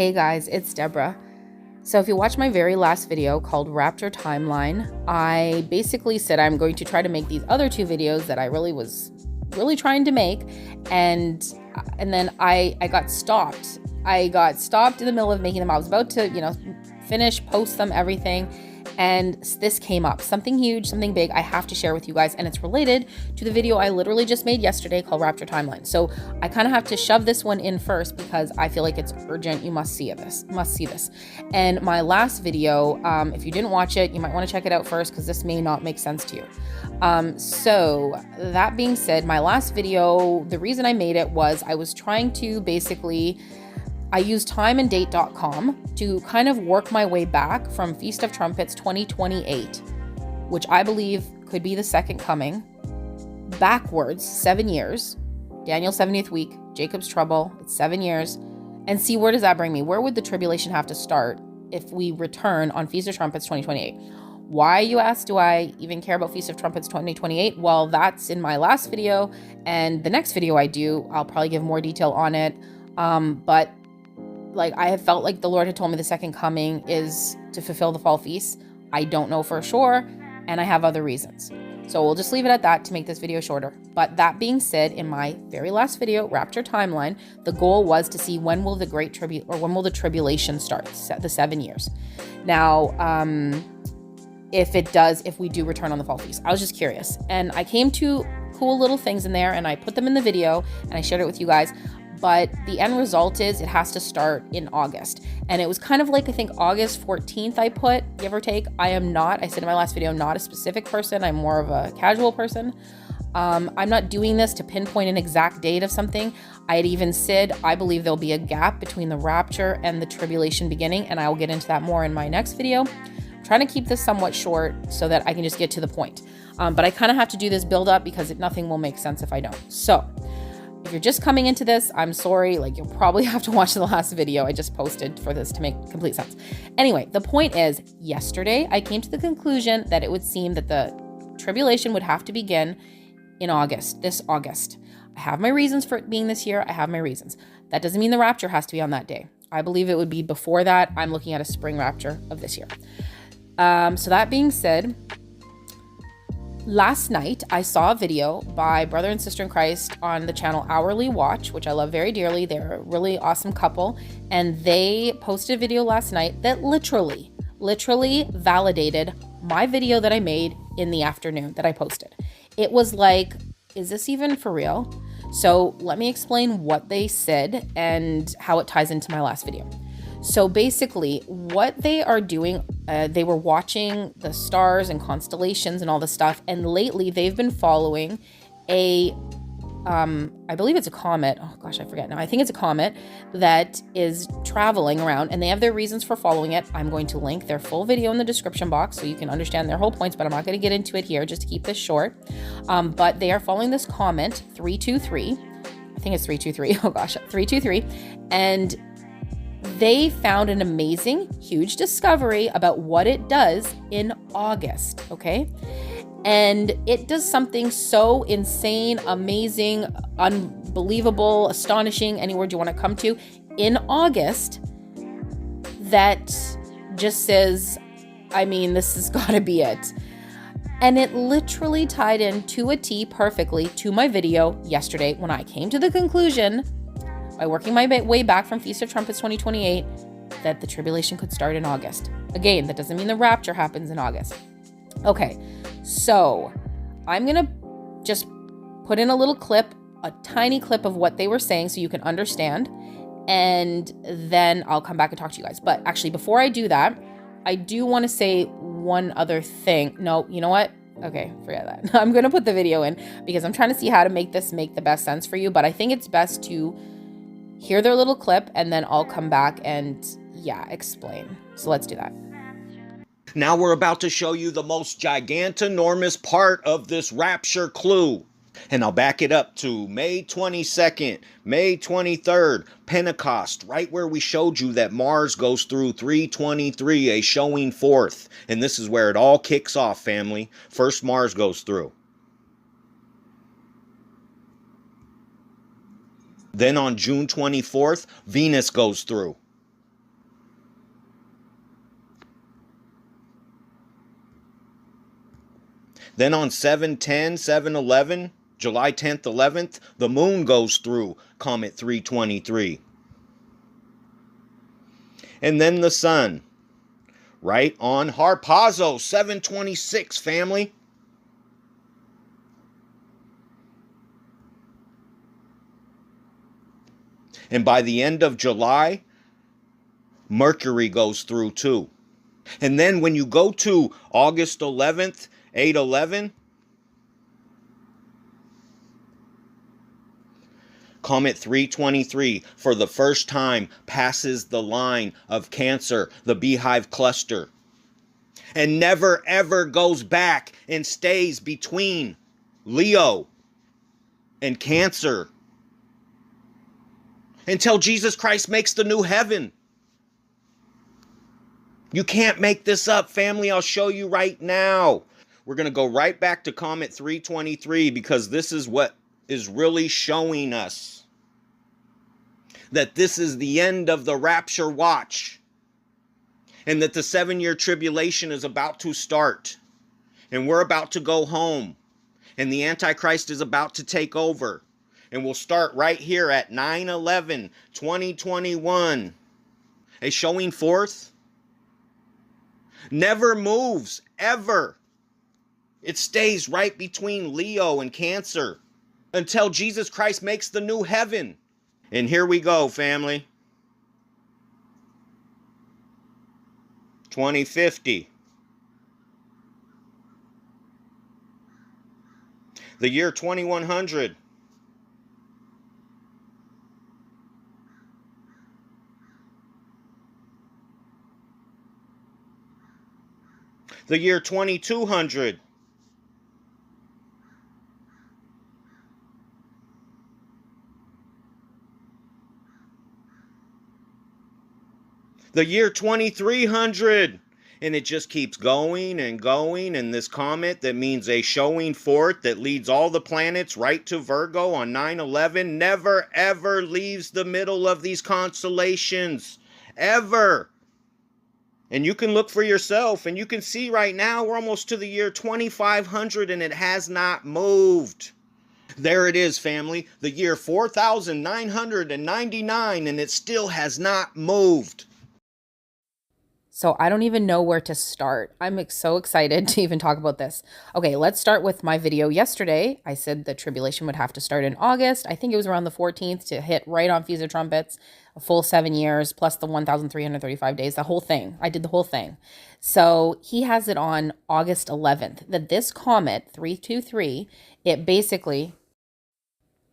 Hey guys, it's Deborah. So if you watch my very last video called Rapture Timeline, I basically said I'm going to try to make these other two videos that I was really trying to make, and then I got stopped. I got stopped in the middle of making them. I was about to, finish, post them, everything, and this came up. Something huge, something big I have to share with you guys, and it's related to the video I literally just made yesterday called Rapture Timeline. So I kind of have to shove this one in first because I feel like it's urgent. You must see this. And my last video, if you didn't watch it, you might want to check it out first because this may not make sense to you. So that being said, my last video, the reason I made it was I was trying to I used timeanddate.com to kind of work my way back from Feast of Trumpets 2028, which I believe could be the second coming, backwards 7 years, Daniel's 70th week, Jacob's trouble, it's 7 years, and see where does that bring me? Where would the tribulation have to start if we return on Feast of Trumpets 2028? Why, you ask, do I even care about Feast of Trumpets 2028? Well, that's in my last video, and the next video I do, I'll probably give more detail on it, but I have felt like the Lord had told me the second coming is to fulfill the fall feast. I don't know for sure, and I have other reasons. So we'll just leave it at that to make this video shorter. But that being said, in my very last video, Rapture Timeline, the goal was to see when will the the tribulation start, the 7 years. Now, if we do return on the fall feast. I was just curious. And I came to cool little things in there, and I put them in the video, and I shared it with you guys. But the end result is it has to start in August. And it was kind of like, I think August 14th I put, give or take. I said in my last video, not a specific person. I'm more of a casual person. I'm not doing this to pinpoint an exact date of something. I had even said, I believe there'll be a gap between the rapture and the tribulation beginning. And I will get into that more in my next video. I'm trying to keep this somewhat short so that I can just get to the point. But I kind of have to do this build up because nothing will make sense if I don't. So if you're just coming into this, I'm sorry, you'll probably have to watch the last video I just posted for this to make complete sense. Anyway, the point is, yesterday I came to the conclusion that it would seem that the tribulation would have to begin in August, this August. I have my reasons for it being this year. I have my reasons. That doesn't mean the rapture has to be on that day. I believe it would be before that. I'm looking at a spring rapture of this year. So that being said, last night, I saw a video by brother and sister in Christ on the channel Hourly Watch, which I love very dearly. They're a really awesome couple. And they posted a video last night that literally validated my video that I made in the afternoon that I posted. It was like, is this even for real? So let me explain what they said and how it ties into my last video. So basically, what they are doing, they were watching the stars and constellations and all this stuff. And lately, they've been following I believe it's a comet. Oh gosh, I forget now. I think it's a comet that is traveling around, and they have their reasons for following it. I'm going to link their full video in the description box so you can understand their whole points, but I'm not going to get into it here just to keep this short. But they are following this comet 323. I think it's 323. Oh gosh, 323. And they found an amazing, huge discovery about what it does in August, okay? And it does something so insane, amazing, unbelievable, astonishing, any word you want to come to, in August that just says, this has got to be it. And it literally tied in to a T perfectly to my video yesterday when I came to the conclusion, by working my way back from Feast of Trumpets 2028, that the tribulation could start in August. Again, that doesn't mean the rapture happens in August. Okay, so I'm going to just put in a little clip, a tiny clip of what they were saying so you can understand, and then I'll come back and talk to you guys. But actually, before I do that, I do want to say one other thing. No, you know what? Okay, forget that. I'm going to put the video in because I'm trying to see how to make this make the best sense for you, but I think it's best to hear their little clip, and then I'll come back and, explain. So let's do that. Now we're about to show you the most gigantinormous part of this rapture clue. And I'll back it up to May 22nd, May 23rd, Pentecost, right where we showed you that Mars goes through 323, a showing forth. And this is where it all kicks off, family. First Mars goes through. Then on June 24th, Venus goes through. Then on 7/10, 7/11, July 10th, 11th, the moon goes through comet 323. And then the sun, right on Harpazo, 7/26, family. And by the end of July, Mercury goes through too. And then when you go to August 11th, 8/11, comet 323 for the first time passes the line of Cancer, the beehive cluster, and never ever goes back and stays between Leo and Cancer until Jesus Christ makes the new heaven. You can't make this up, family. I'll show you right now. We're going to go right back to comet 323 because this is what is really showing us that this is the end of the rapture watch and that the 7-year tribulation is about to start and we're about to go home and the Antichrist is about to take over. And we'll start right here at 9/11/2021. A showing forth never moves, ever. It stays right between Leo and Cancer until Jesus Christ makes the new heaven. And here we go, family. 2050. The year 2100. The year 2200. The year 2300. And it just keeps going and going. And this comet that means a showing forth that leads all the planets right to Virgo on 9/11 never ever leaves the middle of these constellations. Ever. And you can look for yourself and you can see right now we're almost to the year 2500 and it has not moved. There it is, family. The year 4999 and it still has not moved. So I don't even know where to start. I'm so excited to even talk about this. Okay, let's start with my video yesterday. I said the tribulation would have to start in August. I think it was around the 14th to hit right on Feast of Trumpets, a full 7 years, plus the 1,335 days, the whole thing. I did the whole thing. So he has it on August 11th, that this comet, 323, it basically,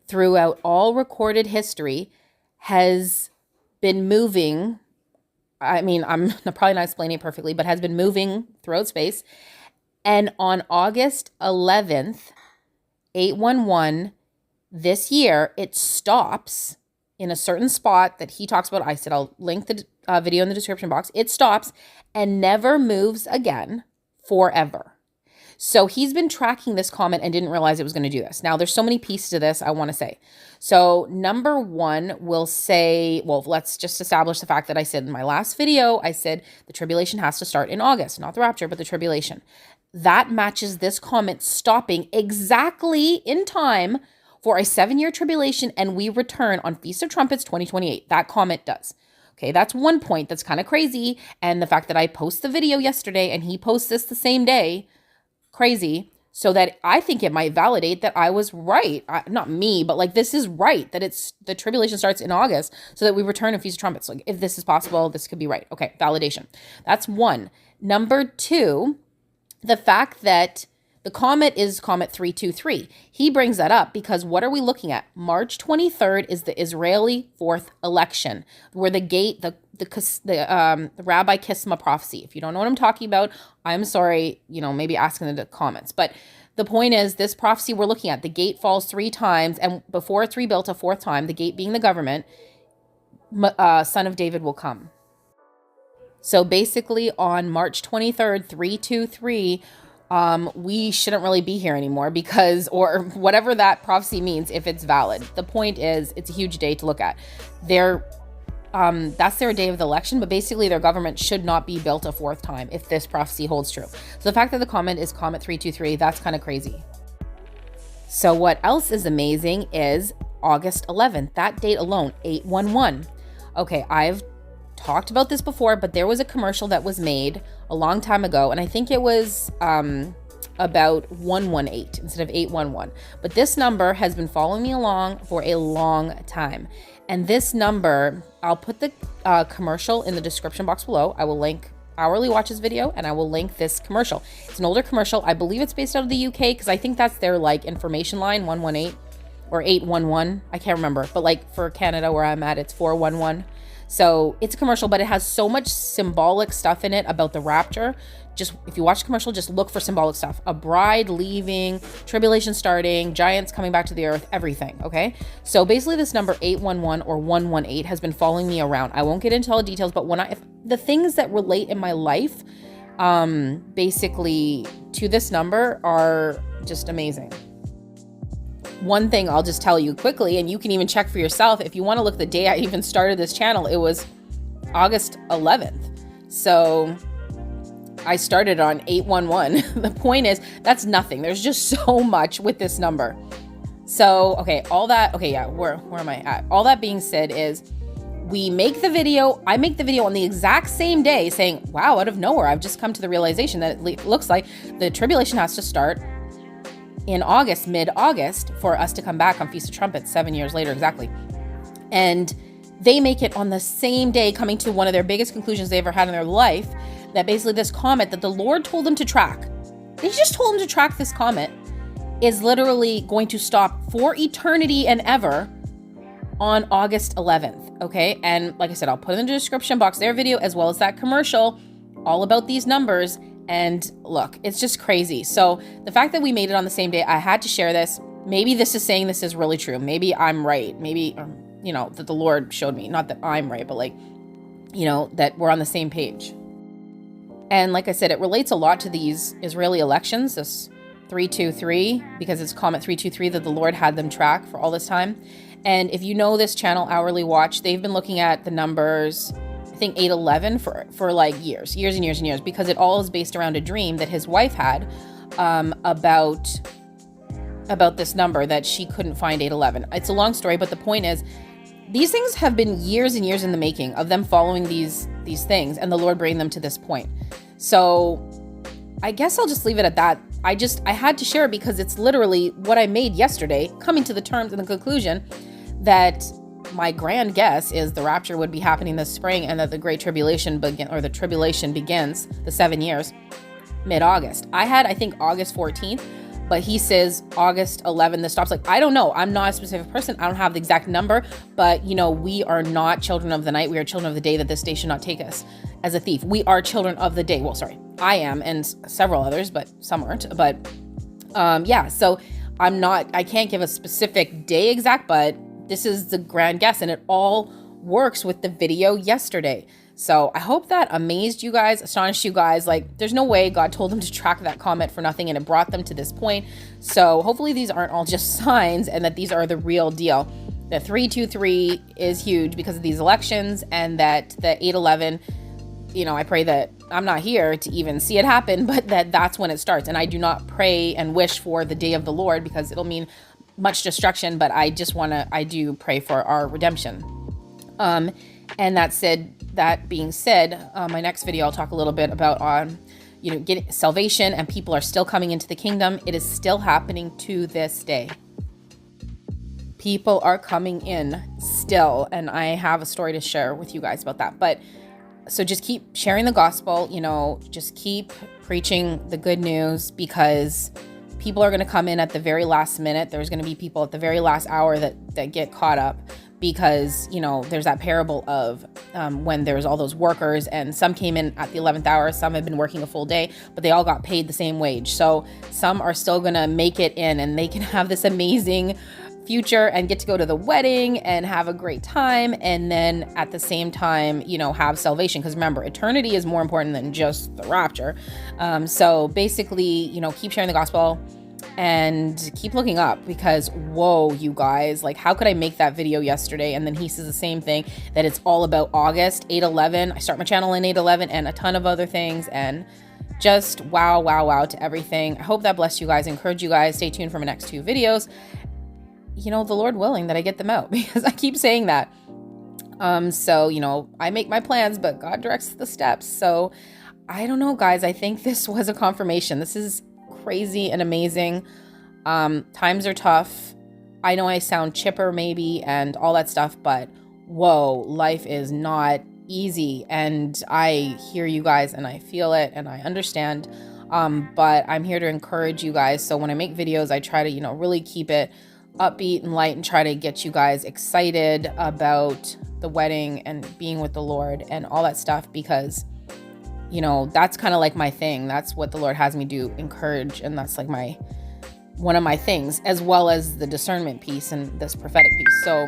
throughout all recorded history, has been moving. I mean, I'm probably not explaining it perfectly, but has been moving throughout space. And on August 11th, 811, this year, it stops in a certain spot that he talks about. I said, I'll link the video in the description box. It stops and never moves again forever. So he's been tracking this comet and didn't realize it was going to do this. Now, there's so many pieces to this I want to say. So number one, we'll say, well, let's just establish the fact that I said in my last video, I said the tribulation has to start in August, not the rapture, but the tribulation. That matches this comet stopping exactly in time for a 7-year tribulation, and we return on Feast of Trumpets 2028. That comet does. Okay, that's one point that's kind of crazy. And the fact that I post the video yesterday and he posts this the same day, crazy. So that I think it might validate that I was right. Not me, but like this is right, that it's the tribulation starts in August so that we return in Feast of Trumpets. Like if this is possible, this could be right. Okay, validation. That's one. Number two, the fact that the comet is comet 323. He brings that up because what are we looking at? March 23rd is the Israeli fourth election, where the gate, the Rabbi Kisma prophecy. If you don't know what I'm talking about, I'm sorry, maybe ask in the comments. But the point is, this prophecy we're looking at, the gate falls 3 times, and before it's rebuilt a 4th time, the gate being the government, Son of David will come. So basically on March 23rd, 323, we shouldn't really be here anymore because, or whatever that prophecy means, if it's valid. The point is, it's a huge day to look at. They're That's their day of the election, but basically their government should not be built a fourth time if this prophecy holds true. So the fact that the comet is Comet 323, that's kind of crazy. So what else is amazing is August 11th, that date alone, 811. Okay, I've talked about this before, but there was a commercial that was made a long time ago, and I think it was about 118 instead of 811. But this number has been following me along for a long time. And this number, I'll put the commercial in the description box below. I will link Hourly Watch's video, and I will link this commercial. It's an older commercial. I believe it's based out of the UK, because I think that's their like information line, 118 or 811. I can't remember, but like for Canada where I'm at, it's 411. So it's a commercial, but it has so much symbolic stuff in it about the rapture. Just, if you watch the commercial, just look for symbolic stuff. A bride leaving, tribulation starting, giants coming back to the earth, everything, okay? So basically this number 811 or 118 has been following me around. I won't get into all the details, but if the things that relate in my life, basically to this number are just amazing. One thing I'll just tell you quickly, and you can even check for yourself, if you want to look the day I even started this channel, it was August 11th. So I started on 811. The point is, that's nothing. There's just so much with this number. So, okay, where am I at? All that being said is, I make the video on the exact same day saying, wow, out of nowhere, I've just come to the realization that it looks like the tribulation has to start in August, mid-August, for us to come back on Feast of Trumpets 7 years later exactly. And they make it on the same day, coming to one of their biggest conclusions they ever had in their life, that basically this comet that the Lord told them to track, they just told them to track this comet, is literally going to stop for eternity and ever on August 11th, okay? And like I said, I'll put in the description box their video as well as that commercial all about these numbers. And look, it's just crazy. So the fact that we made it on the same day, I had to share this. Maybe this is saying this is really true. Maybe I'm right. Maybe, that the Lord showed me, not that I'm right, but like, that we're on the same page. And like I said, it relates a lot to these Israeli elections, this 323, because it's Comet 323 that the Lord had them track for all this time. And if you know this channel, Hourly Watch, they've been looking at the numbers, I think 811 for like years and years and years, because it all is based around a dream that his wife had about this number, that she couldn't find 811. It's a long story, but the point is, these things have been years and years in the making of them following these things, and the Lord bringing them to this point. So I guess I'll just leave it at that. I had to share it because it's literally what I made yesterday, coming to the terms and the conclusion that my grand guess is the rapture would be happening this spring, and that the Great Tribulation the tribulation begins, the 7 years, mid-August. I think August 14th, but he says August 11th, this stops. Like, I don't know. I'm not a specific person. I don't have the exact number, but we are not children of the night. We are children of the day, that this day should not take us as a thief. We are children of the day. Well, sorry, I am, and several others, but some aren't. But so I can't give a specific day exact, but this is the grand guess, and it all works with the video yesterday. So I hope that amazed you guys, astonished you guys. Like, there's no way God told them to track that comet for nothing, and it brought them to this point. So hopefully these aren't all just signs, and that these are the real deal. The 323 is huge because of these elections, and that the 811, I pray that I'm not here to even see it happen, but that's when it starts. And I do not pray and wish for the day of the Lord, because it'll mean much destruction, but I do pray for our redemption. And that being said, my next video, I'll talk a little bit about, getting salvation, and people are still coming into the kingdom. It is still happening to this day. People are coming in still, and I have a story to share with you guys about that. But so just keep sharing the gospel, just keep preaching the good news, because people are going to come in at the very last minute. There's going to be people at the very last hour that get caught up, because, there's that parable of when there's all those workers, and some came in at the 11th hour, some have been working a full day, but they all got paid the same wage. So some are still going to make it in, and they can have this amazing future and get to go to the wedding and have a great time, and then at the same time, have salvation, because remember, eternity is more important than just the rapture. So basically, keep sharing the gospel. And keep looking up, because whoa, you guys, like, how could I make that video yesterday and then he says the same thing, that it's all about August 8/11. I start my channel in 8/11 and a ton of other things, and just wow, wow, wow to everything. I hope that blessed you guys, encourage you guys. Stay tuned for my next 2 videos, you know, the Lord willing that I get them out, because I keep saying that. So, you know, I make my plans, but God directs the steps. So I don't know, guys, I think this was a confirmation. This is crazy and amazing. Times are tough. I know I sound chipper maybe and all that stuff, but whoa, life is not easy. And I hear you guys and I feel it and I understand. But I'm here to encourage you guys. So when I make videos, I try to, you know, really keep it upbeat and light and try to get you guys excited about the wedding and being with the Lord and all that stuff, because you know, that's kind of like my thing. That's what the Lord has me do, encourage. And that's like one of my things, as well as the discernment piece and this prophetic piece. So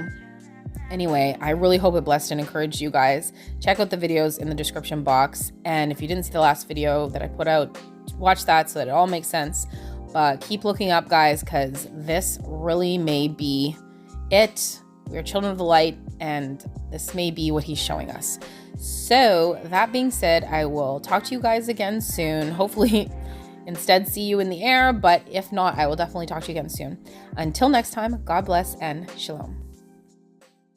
anyway, I really hope it blessed and encouraged you guys. Check out the videos in the description box. And if you didn't see the last video that I put out, watch that so that it all makes sense. But keep looking up, guys, because this really may be it. We are children of the light, and this may be what he's showing us. So that being said, I will talk to you guys again soon. Hopefully instead see you in the air, but if not, I will definitely talk to you again soon. Until next time, God bless and shalom.